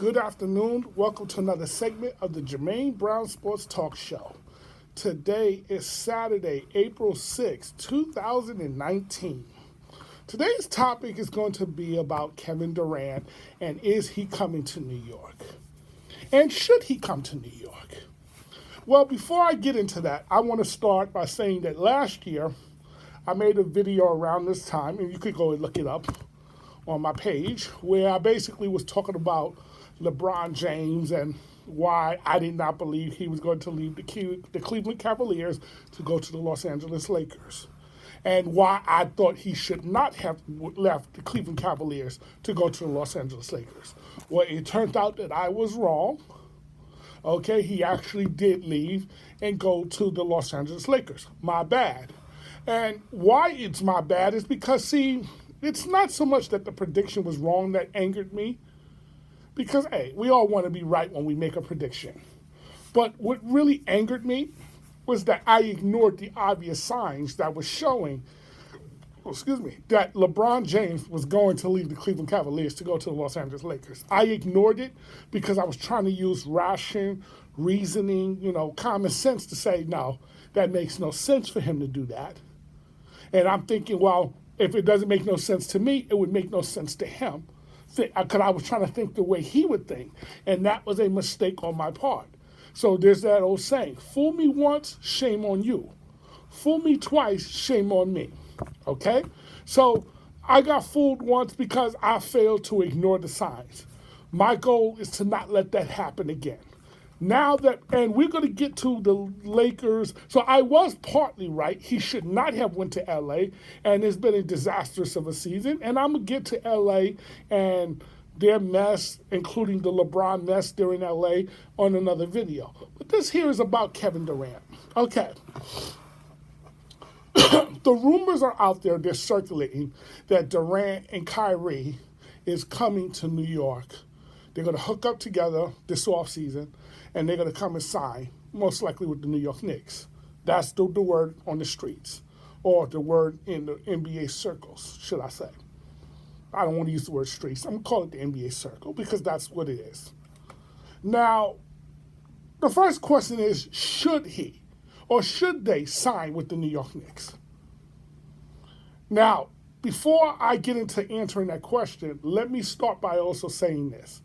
Good afternoon. Welcome to another segment of the Jermaine Brown Sports Talk Show. Today is Saturday, April 6, 2019. Today's topic is going to be about Kevin Durant and is he coming to New York? And should he come to New York? Well, before I get into that, I want to start by saying that last year I made a video around this time, and you could go and look it up on my page, where I basically was talking about LeBron James and why I did not believe he was going to leave the Cleveland Cavaliers to go to the Los Angeles Lakers, and why I thought he should not have left the Cleveland Cavaliers to go to the Los Angeles Lakers. Well, it turned out that I was wrong. Okay, he actually did leave and go to the Los Angeles Lakers. My bad. And why it's my bad is because, see, it's not so much that the prediction was wrong that angered me, because, hey, we all want to be right when we make a prediction. But what really angered me was that I ignored the obvious signs that was showing, that LeBron James was going to leave the Cleveland Cavaliers to go to the Los Angeles Lakers. I ignored it because I was trying to use reasoning, common sense to say, no, that makes no sense for him to do that. And I'm thinking, well, if it doesn't make no sense to me, it would make no sense to him. Because I was trying to think the way he would think. And that was a mistake on my part. So there's that old saying, fool me once, shame on you. Fool me twice, shame on me. Okay? So I got fooled once because I failed to ignore the signs. My goal is to not let that happen again. Now that, and we're going to get to the Lakers. So I was partly right. He should not have went to L.A., and it's been a disastrous of a season. And I'm going to get to L.A. and their mess, including the LeBron mess during L.A., on another video. But this here is about Kevin Durant. Okay. The rumors are out there, they're circulating, that Durant and Kyrie is coming to New York. They're going to hook up together this offseason, and they're going to come and sign, most likely with the New York Knicks. That's the word on the streets, or the word in the NBA circles, should I say. I don't want to use the word streets. I'm going to call it the NBA circle because that's what it is. Now, the first question is, should he or should they sign with the New York Knicks? Now, before I get into answering that question, let me start by also saying this.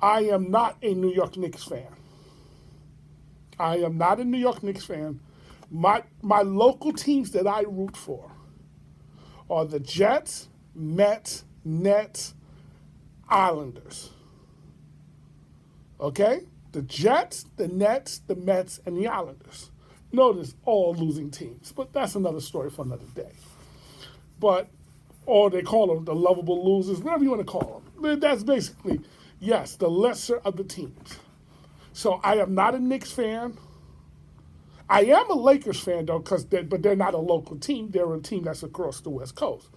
I am not a New York Knicks fan. I am not a New York Knicks fan. My local teams that I root for are the Jets, Mets, Nets, Islanders. Okay? The Jets, the Nets, the Mets, and the Islanders. Notice all losing teams, but that's another story for another day. But, or they call them the lovable losers, whatever you want to call them. That's basically, yes, the lesser of the teams. So I am not a Knicks fan. I am a Lakers fan, though, but they're not a local team. They're a team that's across the West Coast.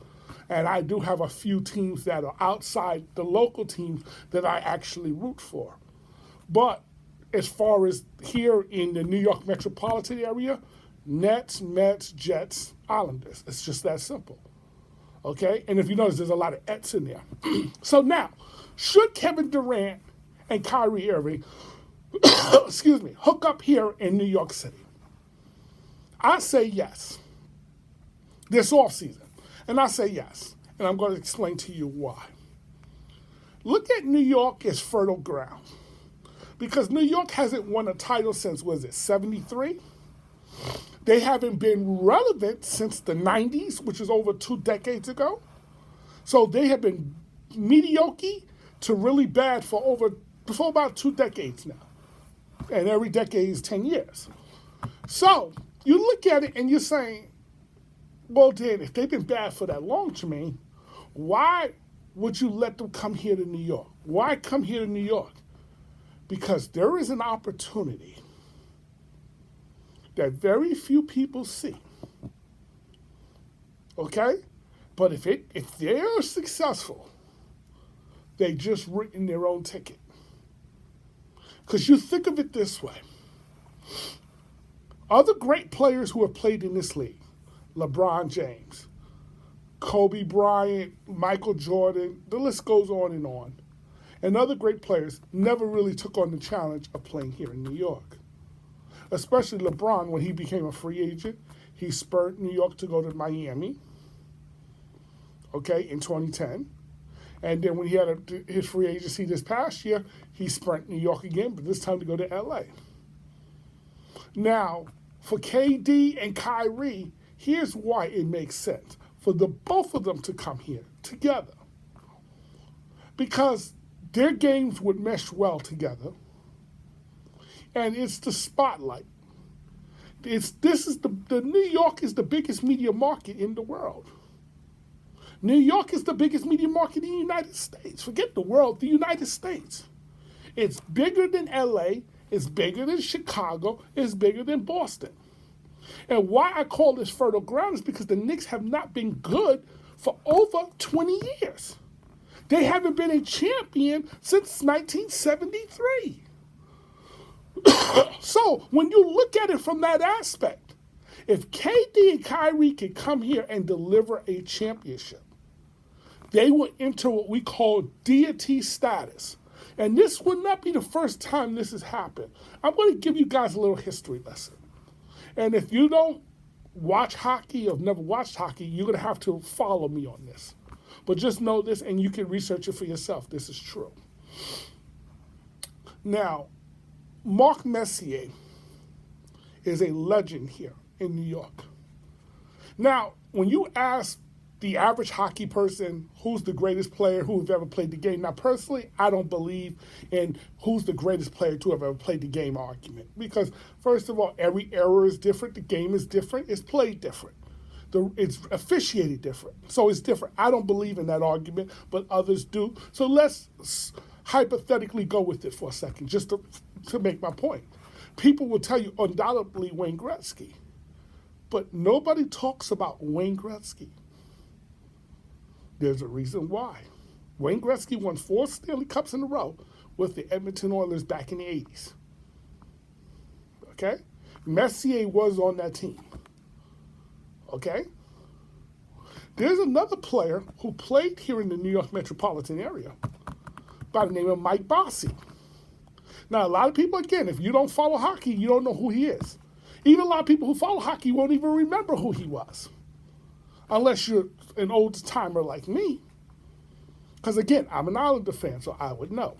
And I do have a few teams that are outside the local teams that I actually root for. But as far as here in the New York metropolitan area, Nets, Mets, Jets, Islanders. It's just that simple. Okay? And if you notice, there's a lot of Ets in there. So now, should Kevin Durant and Kyrie Irving, hook up here in New York City? I say yes. This offseason. And I say yes. And I'm going to explain to you why. Look at New York as fertile ground. Because New York hasn't won a title since, 73? They haven't been relevant since the 90s, which is over 2 decades ago. So they have been mediocre to really bad for about 2 decades now. And every decade is 10 years. So you look at it and you're saying, well, then, if they've been bad for that long, Jermaine, why would you let them come here to New York? Why come here to New York? Because there is an opportunity that very few people see. Okay? But if they're successful, they just written their own ticket. Because you think of it this way. Other great players who have played in this league, LeBron James, Kobe Bryant, Michael Jordan, the list goes on. and other great players never really took on the challenge of playing here in New York. Especially LeBron, when he became a free agent, he spurred New York to go to Miami, okay, in 2010. And then when he had his free agency this past year, he spurred New York again, but this time to go to LA. Now, for KD and Kyrie, here's why it makes sense for the both of them to come here together. Because their games would mesh well together, and it's the spotlight. The New York is the biggest media market in the world. New York is the biggest media market in the United States. Forget the world, the United States. It's bigger than LA, it's bigger than Chicago, it's bigger than Boston. And why I call this fertile ground is because the Knicks have not been good for over 20 years. They haven't been a champion since 1973. So when you look at it from that aspect, if KD and Kyrie can come here and deliver a championship, they will enter what we call deity status. And this will not be the first time this has happened. I'm going to give you guys a little history lesson. And if you don't watch hockey or have never watched hockey, you're going to have to follow me on this. But just know this, and you can research it for yourself. This is true. Now, Mark Messier is a legend here in New York. Now, when you ask the average hockey person who's the greatest player who have ever played the game, now personally, I don't believe in who's the greatest player to have ever played the game argument. Because first of all, every era is different, the game is different, it's played different. It's officiated different, so it's different. I don't believe in that argument, but others do. So let's hypothetically go with it for a second, just to make my point. People will tell you undoubtedly Wayne Gretzky, but nobody talks about Wayne Gretzky. There's a reason why. Wayne Gretzky won 4 Stanley Cups in a row with the Edmonton Oilers back in the 80s. Okay? Messier was on that team. Okay? There's another player who played here in the New York metropolitan area by the name of Mike Bossy. Now, a lot of people, again, if you don't follow hockey, you don't know who he is. Even a lot of people who follow hockey won't even remember who he was, unless you're an old timer like me. Because, again, I'm an Islander fan, so I would know.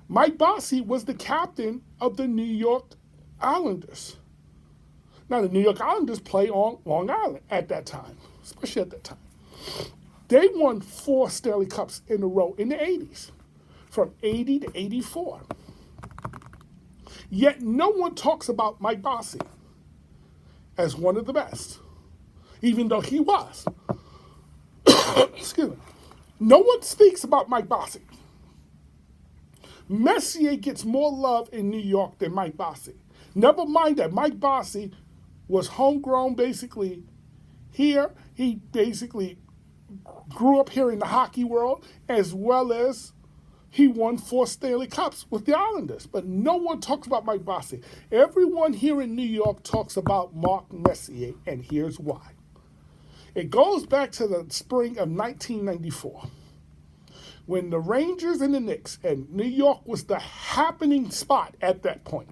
Mike Bossy was the captain of the New York Islanders. Now, the New York Islanders play on Long Island at that time, especially at that time. They won 4 Stanley Cups in a row in the 80s, from 80 to 84. Yet no one talks about Mike Bossy as one of the best, even though he was. Excuse me. No one speaks about Mike Bossy. Messier gets more love in New York than Mike Bossy. Never mind that Mike Bossy was homegrown basically here. He basically grew up here in the hockey world, as well as he won 4 Stanley Cups with the Islanders. But no one talks about Mike Bossy. Everyone here in New York talks about Mark Messier, and here's why. It goes back to the spring of 1994, when the Rangers and the Knicks, and New York was the happening spot at that point.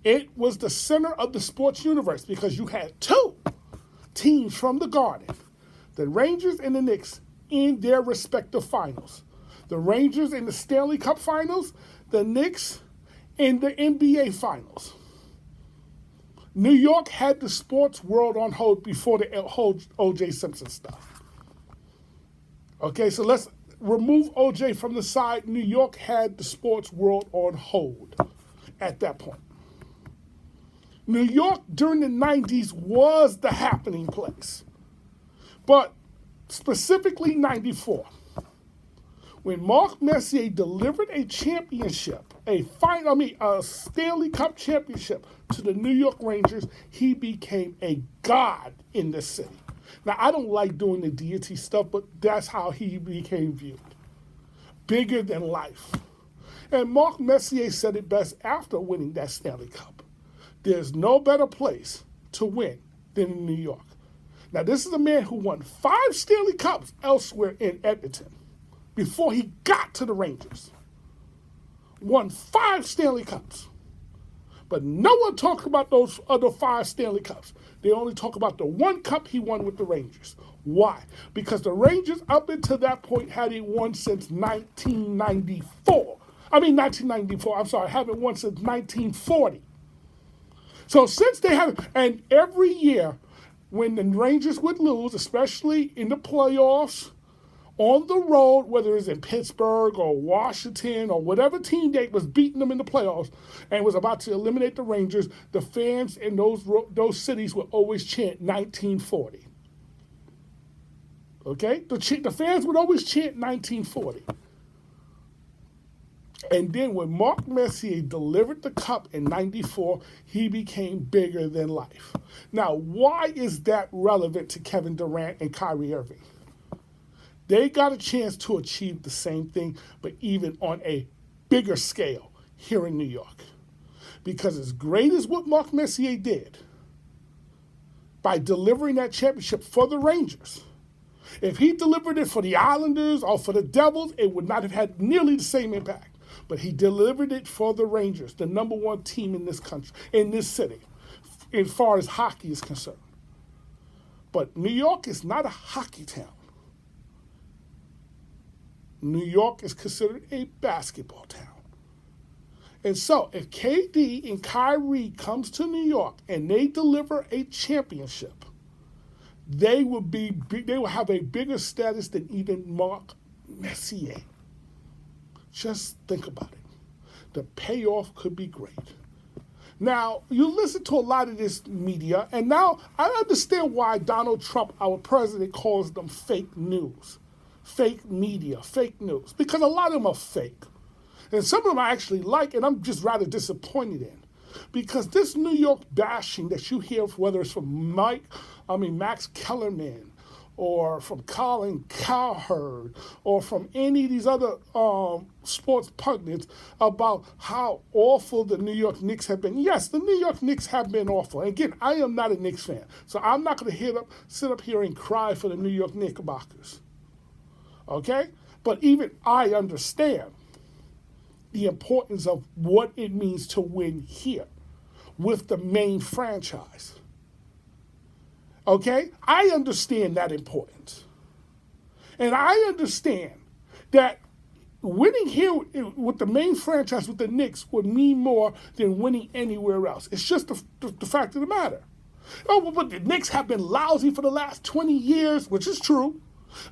It was the center of the sports universe because you had 2 teams from the Garden, the Rangers and the Knicks, in their respective finals. The Rangers in the Stanley Cup finals, the Knicks in the NBA finals. New York had the sports world on hold before the whole O.J. Simpson stuff. Okay, so let's remove O.J. from the side. New York had the sports world on hold at that point. New York during the 90s was the happening place. But specifically 94, when Mark Messier delivered a championship, a Stanley Cup championship to the New York Rangers, he became a god in the city. Now, I don't like doing the deity stuff, but that's how he became viewed. Bigger than life. And Mark Messier said it best after winning that Stanley Cup. There's no better place to win than in New York. Now, this is a man who won 5 Stanley Cups elsewhere in Edmonton. before he got to the Rangers. Won 5 Stanley Cups. But no one talks about those other 5 Stanley Cups. They only talk about the 1 cup he won with the Rangers. Why? Because the Rangers, up until that point, hadn't won since 1994. 1994, I'm sorry, haven't won since 1940. So since they haven't, and every year when the Rangers would lose, especially in the playoffs, on the road, whether it's in Pittsburgh or Washington or whatever team that was beating them in the playoffs and was about to eliminate the Rangers, the fans in those cities would always chant 1940. Okay? The fans would always chant 1940. And then when Mark Messier delivered the cup in 94, he became bigger than life. Now, why is that relevant to Kevin Durant and Kyrie Irving? They got a chance to achieve the same thing, but even on a bigger scale here in New York. Because as great as what Mark Messier did by delivering that championship for the Rangers, if he delivered it for the Islanders or for the Devils, it would not have had nearly the same impact. But he delivered it for the Rangers, the number 1 team in this country, in this city, as far as hockey is concerned. But New York is not a hockey town. New York is considered a basketball town. And so if KD and Kyrie comes to New York and they deliver a championship, they will have a bigger status than even Mark Messier. Just think about it. The payoff could be great. Now, you listen to a lot of this media, and now I understand why Donald Trump, our president, calls them fake news, fake media, fake news, because a lot of them are fake. And some of them I actually like, and I'm just rather disappointed in. Because this New York bashing that you hear, whether it's from Max Kellerman, or from Colin Cowherd, or from any of these other sports pundits about how awful the New York Knicks have been. Yes, the New York Knicks have been awful. And again, I am not a Knicks fan, so I'm not going to sit up here and cry for the New York Knickerbockers. Okay? But even I understand the importance of what it means to win here with the main franchise. Okay? I understand that importance. And I understand that winning here with the main franchise with the Knicks would mean more than winning anywhere else. It's just the fact of the matter. Oh, but the Knicks have been lousy for the last 20 years, which is true.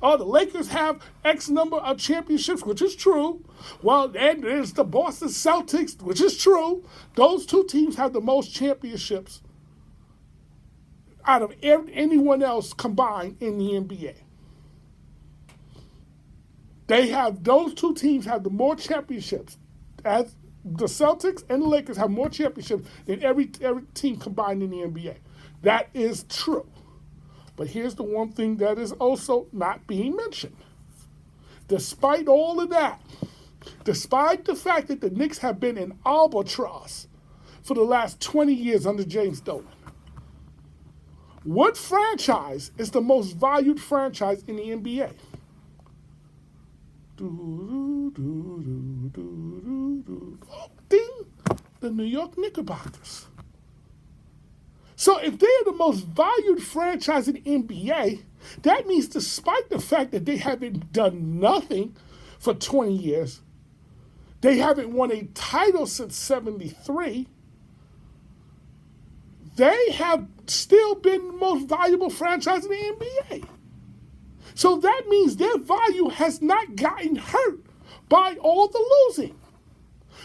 Oh, the Lakers have X number of championships, which is true. Well, and there's the Boston Celtics, which is true. Those 2 teams have the most championships out of anyone else combined in the NBA. Those 2 teams have the more championships. As the Celtics and the Lakers have more championships than every team combined in the NBA. That is true. But here's the one thing that is also not being mentioned. Despite all of that, despite the fact that the Knicks have been in albatross for the last 20 years under James Dolan, what franchise is the most valued franchise in the NBA? Ding! The New York Knickerbockers. So if they're the most valued franchise in the NBA, that means despite the fact that they haven't done nothing for 20 years, they haven't won a title since 73, they have still been the most valuable franchise in the NBA. So that means their value has not gotten hurt by all the losing.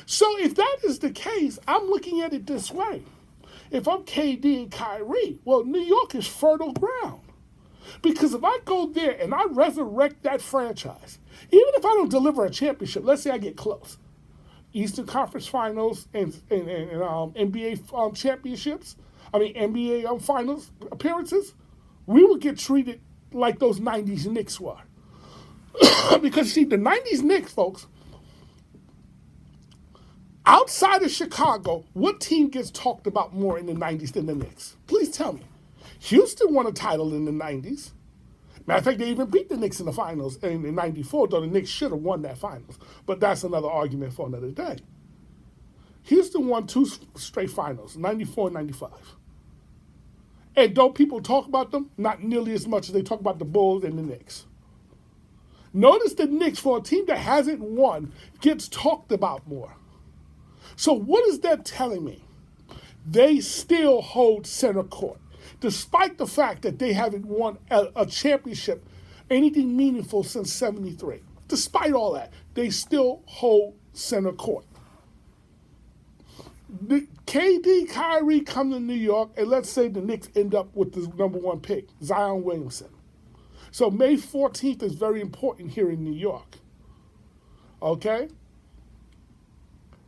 So if that is the case, I'm looking at it this way. If I'm KD and Kyrie, well, New York is fertile ground. Because if I go there and I resurrect that franchise, even if I don't deliver a championship, let's say I get close, Eastern Conference Finals and NBA championships, NBA Finals appearances, we would get treated like those 90s Knicks were. Because, see, the 90s Knicks, folks, outside of Chicago, what team gets talked about more in the 90s than the Knicks? Please tell me. Houston won a title in the 90s. Matter of fact, they even beat the Knicks in the finals in '94, though the Knicks should have won that finals. But that's another argument for another day. Houston won 2 straight finals, '94 and '95. And don't people talk about them? Not nearly as much as they talk about the Bulls and the Knicks. Notice the Knicks, for a team that hasn't won, gets talked about more. So what is that telling me? They still hold center court, despite the fact that they haven't won a championship, anything meaningful since '73. Despite all that, they still hold center court. KD, Kyrie come to New York, and let's say the Knicks end up with the number 1 pick, Zion Williamson. So May 14th is very important here in New York. Okay?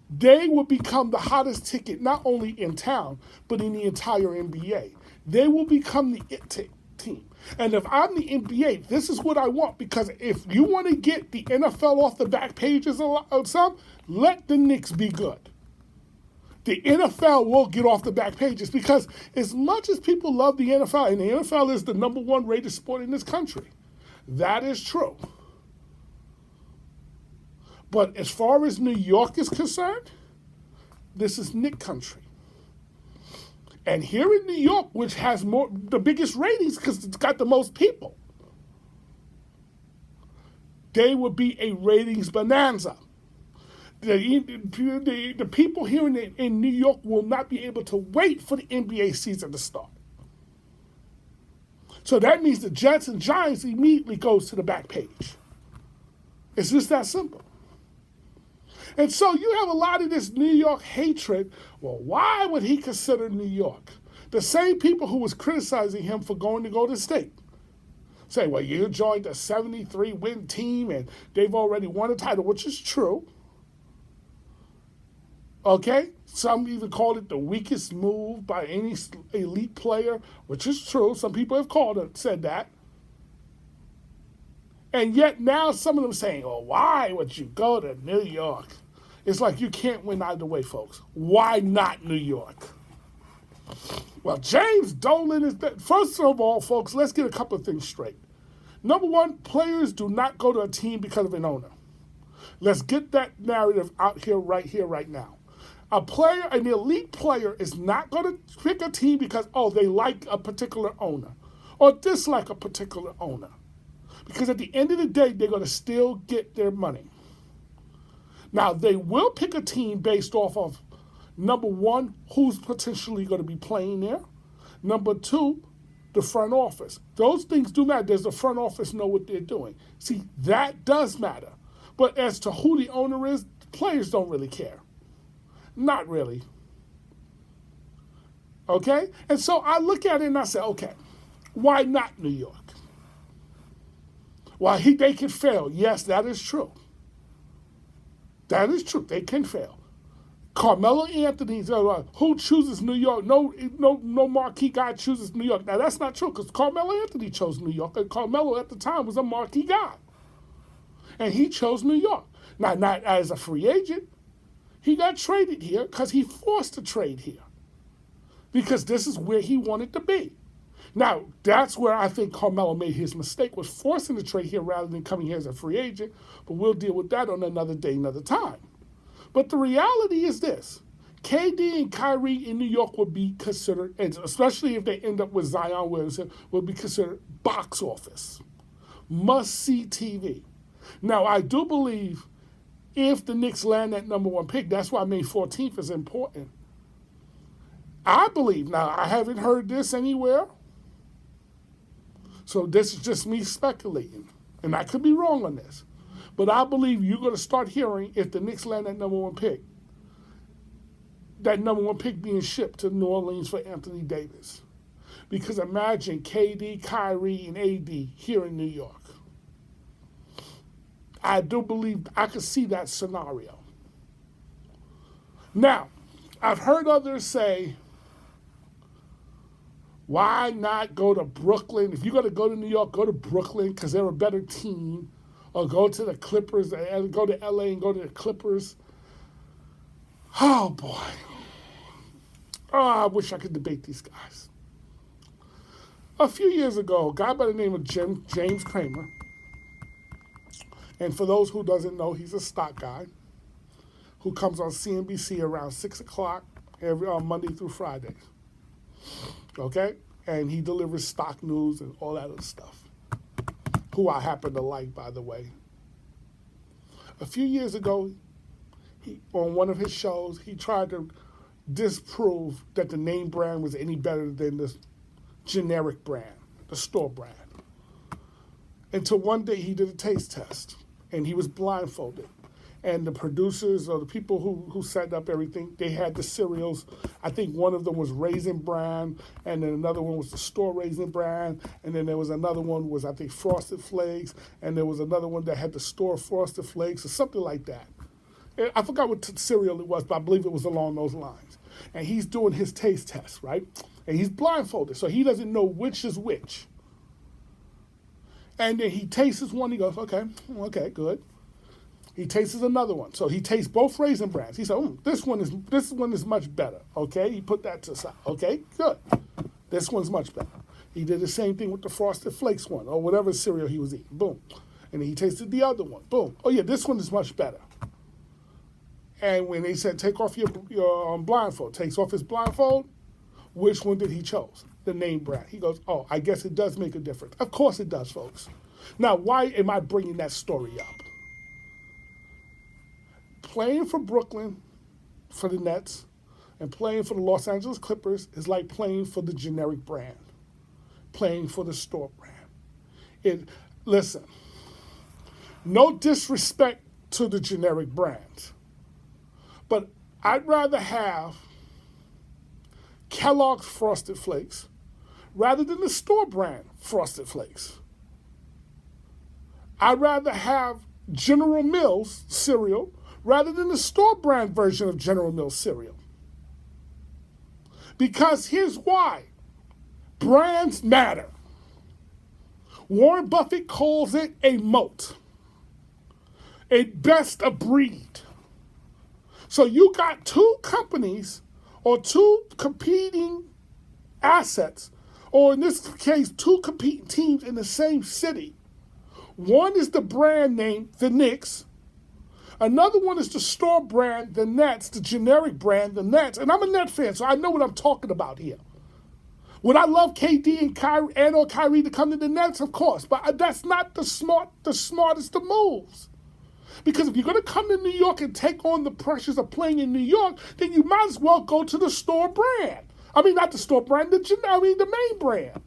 They will become the hottest ticket, not only in town, but in the entire NBA. They will become the it team. And if I'm the NBA, this is what I want, because if you want to get the NFL off the back pages of some, let the Knicks be good. The NFL will get off the back pages, because as much as people love the NFL, and the NFL is the number 1 rated sport in this country, that is true. But as far as New York is concerned, this is Knick country. And here in New York, which has the biggest ratings because it's got the most people, they would be a ratings bonanza. The people here in New York will not be able to wait for the NBA season to start. So that means the Jets and Giants immediately goes to the back page. It's just that simple. And so you have a lot of this New York hatred. Well, why would he consider New York? The same people who was criticizing him for going to Golden State say, well, you joined a 73-win team and they've already won a title, which is true. Okay? Some even called it the weakest move by any elite player, which is true. Some people have said that. And yet now some of them saying, oh, why would you go to New York? It's like you can't win either way, folks. Why not New York? Well, James Dolan is that. First of all, folks, let's get a couple of things straight. Number 1, players do not go to a team because of an owner. Let's get that narrative out here, right now. An elite player is not going to pick a team because, they like a particular owner or dislike a particular owner. Because at the end of the day, they're going to still get their money. Now, they will pick a team based off of, number 1, who's potentially going to be playing there. Number 2, the front office. Those things do matter. Does the front office know what they're doing? See, that does matter. But as to who the owner is, players don't really care. Not really. Okay? And so I look at it and I say, okay, why not New York? Well, they can fail. Yes, that is true. That is true. They can fail. Carmelo Anthony, who chooses New York? No marquee guy chooses New York. Now, that's not true because Carmelo Anthony chose New York. And Carmelo at the time was a marquee guy. And he chose New York. Now, not as a free agent. He got traded here because he forced to trade here. Because this is where he wanted to be. Now, that's where I think Carmelo made his mistake, was forcing the trade here rather than coming here as a free agent. But we'll deal with that on another day, another time. But the reality is this. KD and Kyrie in New York would be considered, especially if they end up with Zion Williamson, would be considered box office. Must-see TV. Now, I do believe if the Knicks land that number 1 pick, that's why May 14th is important. I believe, now I haven't heard this anywhere, so this is just me speculating, and I could be wrong on this, but I believe you're going to start hearing, if the Knicks land that number 1 pick, that number 1 pick being shipped to New Orleans for Anthony Davis. Because imagine KD, Kyrie, and AD here in New York. I do believe I could see that scenario. Now, I've heard others say, why not go to Brooklyn? If you're going to go to New York, go to Brooklyn because they're a better team. Or go to the Clippers, go to LA and go to the Clippers. Oh, boy. Oh, I wish I could debate these guys. A few years ago, a guy by the name of James Kramer, and for those who doesn't know, he's a stock guy who comes on CNBC around 6 o'clock every Monday through Friday. Okay? And he delivers stock news and all that other stuff, who I happen to like, by the way. A few years ago, on one of his shows, he tried to disprove that the name brand was any better than the generic brand, the store brand. Until one day he did a taste test, and he was blindfolded. And the producers or the people who set up everything, they had the cereals. I think one of them was Raisin Bran, and then another one was the store Raisin Bran, and then there was another one was, I think, Frosted Flakes, and there was another one that had the store Frosted Flakes or something like that. I forgot what cereal it was, but I believe it was along those lines. And he's doing his taste test, right? And he's blindfolded, so he doesn't know which is which. And then he tastes one, he goes, okay, good. He tastes another one. So he tastes both Raisin Brans. He said, this one is much better. Okay, he put that to the side. Okay, good. This one's much better. He did the same thing with the Frosted Flakes one or whatever cereal he was eating. Boom. And then he tasted the other one. Boom. Oh yeah, this one is much better. And when they said take off your blindfold, takes off his blindfold, which one did he choose? The name brand. He goes, oh, I guess it does make a difference. Of course it does, folks. Now, why am I bringing that story up? Playing for Brooklyn, for the Nets, and playing for the Los Angeles Clippers is like playing for the generic brand, playing for the store brand. Listen, no disrespect to the generic brands, but I'd rather have Kellogg's Frosted Flakes rather than the store brand Frosted Flakes. I'd rather have General Mills cereal rather than the store brand version of General Mills cereal. Because here's why. Brands matter. Warren Buffett calls it a moat, a best of breed. So you got two companies or two competing assets, or in this case, two competing teams in the same city. One is the brand name, the Knicks. Another one is the store brand, the Nets, the generic brand, the Nets. And I'm a Net fan, so I know what I'm talking about here. Would I love KD and Kyrie to come to the Nets? Of course, but that's not the smartest of moves. Because if you're going to come to New York and take on the pressures of playing in New York, then you might as well go to the store brand. I mean, not the store brand, the main brand.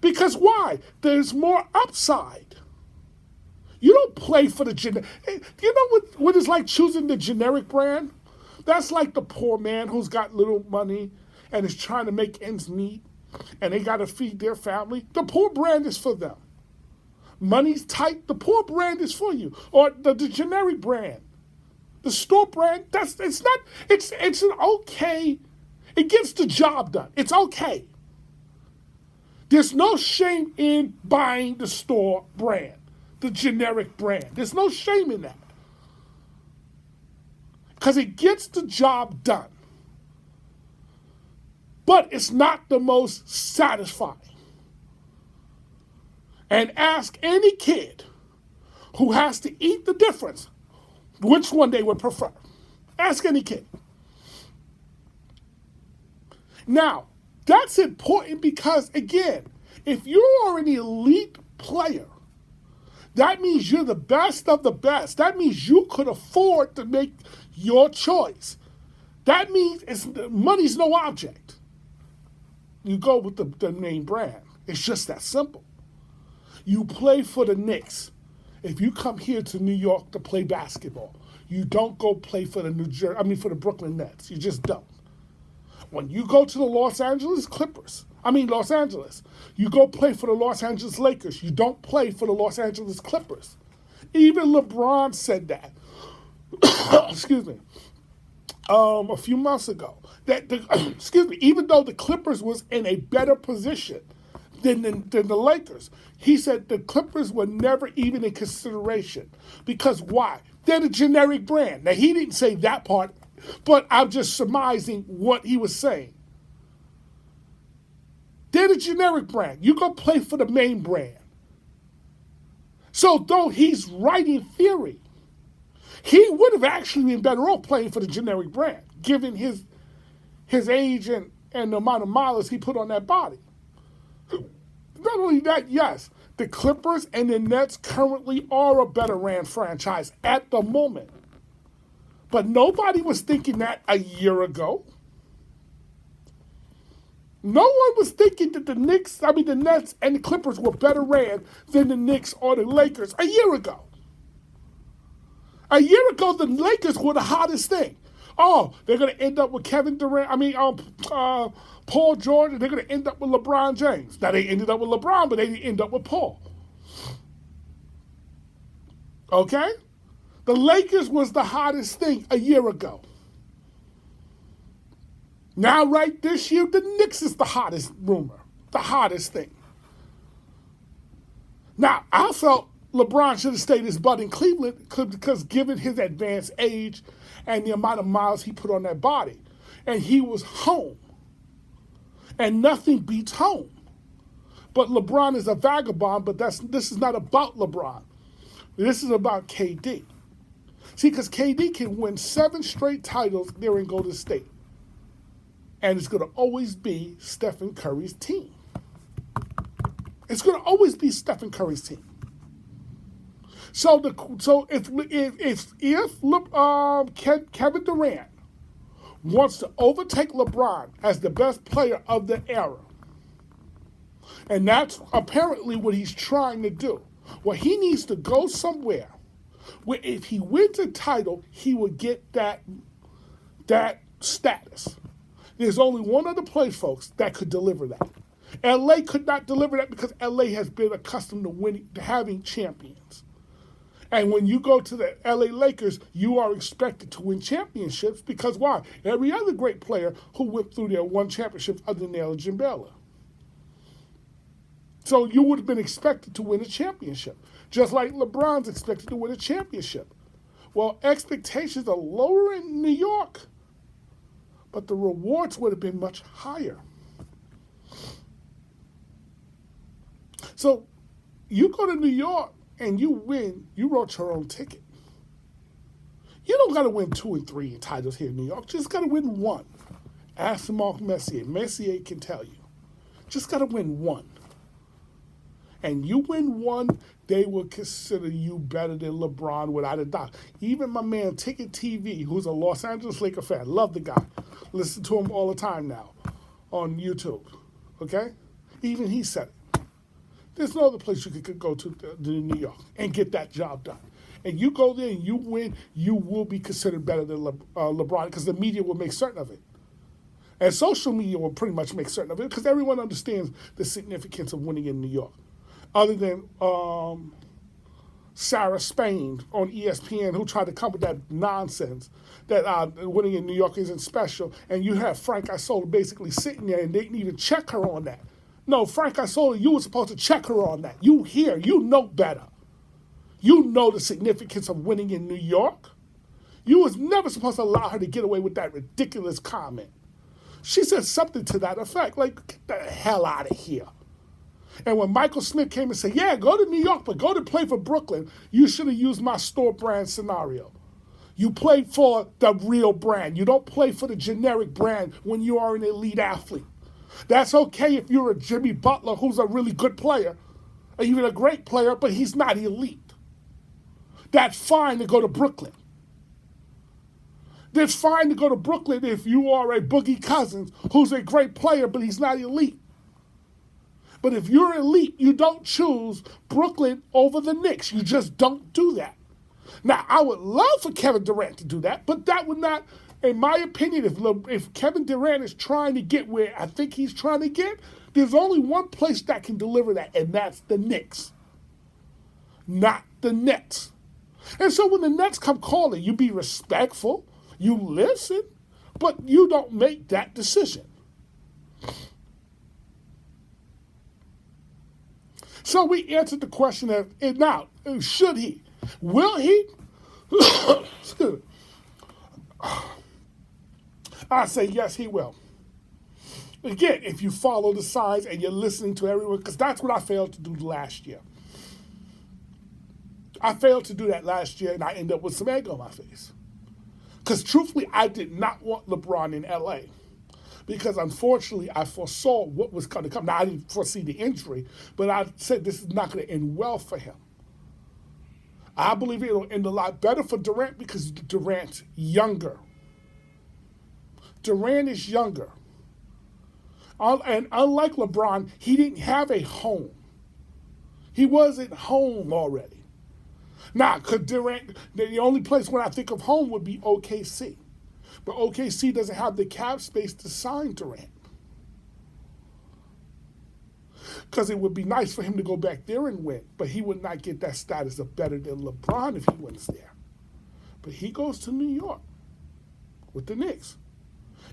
Because why? There's more upside. You don't play for the generic. You know what it's like choosing the generic brand? That's like the poor man who's got little money and is trying to make ends meet, and they got to feed their family. The poor brand is for them. Money's tight, the poor brand is for you. Or the generic brand. The store brand, it's an okay, it gets the job done. It's okay. There's no shame in buying the store brand, the generic brand. There's no shame in that. Because it gets the job done. But it's not the most satisfying. And ask any kid who has to eat the difference which one they would prefer. Ask any kid. Now, that's important because, again, if you are an elite player, that means you're the best of the best. That means you could afford to make your choice. That means money's no object. You go with the name brand. It's just that simple. You play for the Knicks. If you come here to New York to play basketball, you don't go play for for the Brooklyn Nets. You just don't. When you go to the Los Angeles, you go play for the Los Angeles Lakers. You don't play for the Los Angeles Clippers. Even LeBron said that. Excuse me. A few months ago. Even though the Clippers was in a better position than the Lakers, he said the Clippers were never even in consideration. Because why? They're the generic brand. Now, he didn't say that part, but I'm just surmising what he was saying. They're the generic brand. You go play for the main brand. So though he's right in theory, he would have actually been better off playing for the generic brand, given his age and the amount of mileage he put on that body. Not only that, yes, the Clippers and the Nets currently are a better ran franchise at the moment. But nobody was thinking that a year ago. No one was thinking that the Nets and the Clippers were better ran than the Knicks or the Lakers a year ago. A year ago, the Lakers were the hottest thing. Oh, they're going to end up with Kevin Durant, Paul George, and they're going to end up with LeBron James. Now, they ended up with LeBron, but they didn't end up with Paul. Okay? The Lakers was the hottest thing a year ago. Now, right this year, the Knicks is the hottest rumor, the hottest thing. Now, I felt LeBron should have stayed his butt in Cleveland because given his advanced age and the amount of miles he put on that body, and he was home. And nothing beats home. But LeBron is a vagabond, but this is not about LeBron. This is about KD. See, because KD can win 7 straight titles there in Golden State. And it's going to always be Stephen Curry's team. It's going to always be Stephen Curry's team. So if Kevin Durant wants to overtake LeBron as the best player of the era, and that's apparently what he's trying to do, well, he needs to go somewhere where if he wins a title, he would get that status. There's only one other place, folks, that could deliver that. LA could not deliver that because LA has been accustomed to having champions. And when you go to the LA Lakers, you are expected to win championships because why? Every other great player who went through there won championships other than Elgin Baylor. So you would have been expected to win a championship, just like LeBron's expected to win a championship. Well, expectations are lower in New York, but the rewards would have been much higher. So you go to New York and you win, you wrote your own ticket. You don't got to win 2 and 3 titles here in New York. Just got to win one. Ask Mark Messier. Messier can tell you. Just got to win one. And you win one, they will consider you better than LeBron without a doubt. Even my man Ticket TV, who's a Los Angeles Laker fan, love the guy. Listen to him all the time now on YouTube. Okay? Even he said it. There's no other place you could go to New York and get that job done. And you go there and you win, you will be considered better than LeBron because the media will make certain of it. And social media will pretty much make certain of it because everyone understands the significance of winning in New York. Other than Sarah Spain on ESPN, who tried to come with that nonsense that winning in New York isn't special, and you have Frank Isola basically sitting there and they didn't even check her on that. No, Frank Isola, you were supposed to check her on that. You here, you know better. You know the significance of winning in New York. You was never supposed to allow her to get away with that ridiculous comment. She said something to that effect, like, get the hell out of here. And when Michael Smith came and said, yeah, go to New York, but go to play for Brooklyn, you should have used my store brand scenario. You play for the real brand. You don't play for the generic brand when you are an elite athlete. That's okay if you're a Jimmy Butler who's a really good player, or even a great player, but he's not elite. That's fine to go to Brooklyn. It's fine to go to Brooklyn if you are a Boogie Cousins who's a great player, but he's not elite. But if you're elite, you don't choose Brooklyn over the Knicks. You just don't do that. Now, I would love for Kevin Durant to do that, but that would not, in my opinion, if Kevin Durant is trying to get where I think he's trying to get, there's only one place that can deliver that, and that's the Knicks, not the Nets. And so when the Nets come calling, you be respectful, you listen, but you don't make that decision. So we answered the question of, now, should he? Will he? Excuse me. I say yes, he will. Again, if you follow the signs and you're listening to everyone, because that's what I failed to do last year. I failed to do that last year, and I ended up with some egg on my face. Because truthfully, I did not want LeBron in LA. Because unfortunately, I foresaw what was going to come. Now, I didn't foresee the injury, but I said this is not going to end well for him. I believe it'll end a lot better for Durant because Durant's younger. Durant is younger. And unlike LeBron, he didn't have a home. He wasn't home already. Now, could Durant, the only place when I think of home would be OKC. But OKC doesn't have the cap space to sign Durant. Because it would be nice for him to go back there and win, but he would not get that status of better than LeBron if he wins there. But he goes to New York with the Knicks,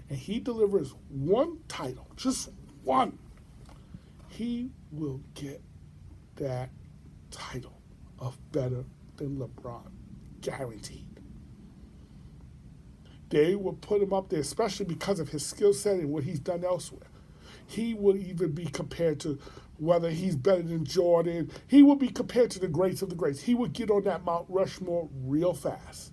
and he delivers one title, just one. He will get that title of better than LeBron, guaranteed. They will put him up there, especially because of his skill set and what he's done elsewhere. He will even be compared to whether he's better than Jordan. He will be compared to the greats of the greats. He would get on that Mount Rushmore real fast.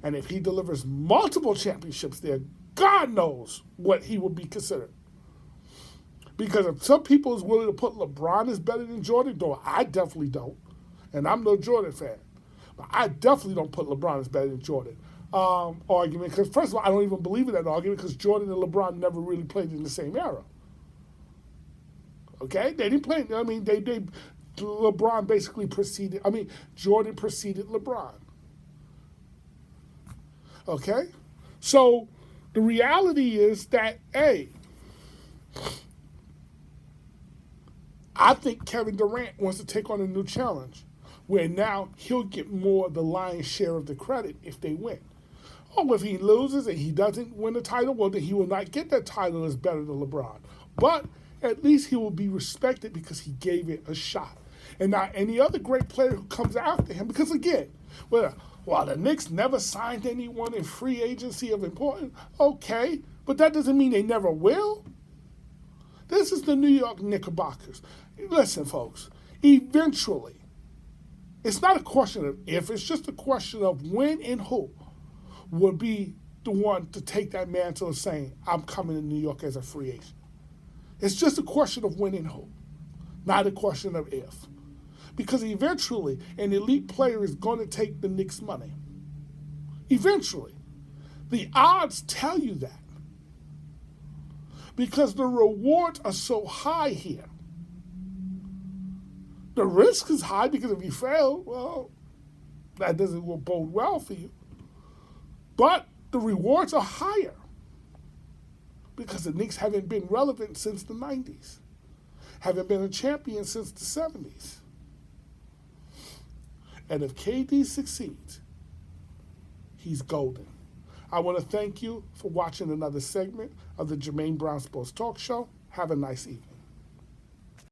And if he delivers multiple championships there, God knows what he would be considered. Because if some people is willing to put LeBron as better than Jordan, though I definitely don't. And I'm no Jordan fan. But I definitely don't put LeBron as better than Jordan. Argument, because first of all, I don't even believe in that argument because Jordan and LeBron never really played in the same era. Okay, they didn't play. I mean, LeBron basically preceded. I mean, Jordan preceded LeBron. Okay, so the reality is that I think Kevin Durant wants to take on a new challenge, where now he'll get more of the lion's share of the credit if they win. Oh, if he loses and he doesn't win the title, well, then he will not get that title as better than LeBron. But at least he will be respected because he gave it a shot. And now any other great player who comes after him, because again, while the Knicks never signed anyone in free agency of importance, okay, but that doesn't mean they never will. This is the New York Knickerbockers. Listen, folks, eventually, it's not a question of if, it's just a question of when and who would be the one to take that mantle of saying, I'm coming to New York as a free agent. It's just a question of when and who, not a question of if. Because eventually, an elite player is going to take the Knicks' money. Eventually. The odds tell you that. Because the rewards are so high here. The risk is high because if you fail, well, that doesn't bode well for you. But the rewards are higher because the Knicks haven't been relevant since the 90s, haven't been a champion since the 70s. And if KD succeeds, he's golden. I want to thank you for watching another segment of the Jermaine Brown Sports Talk Show. Have a nice evening.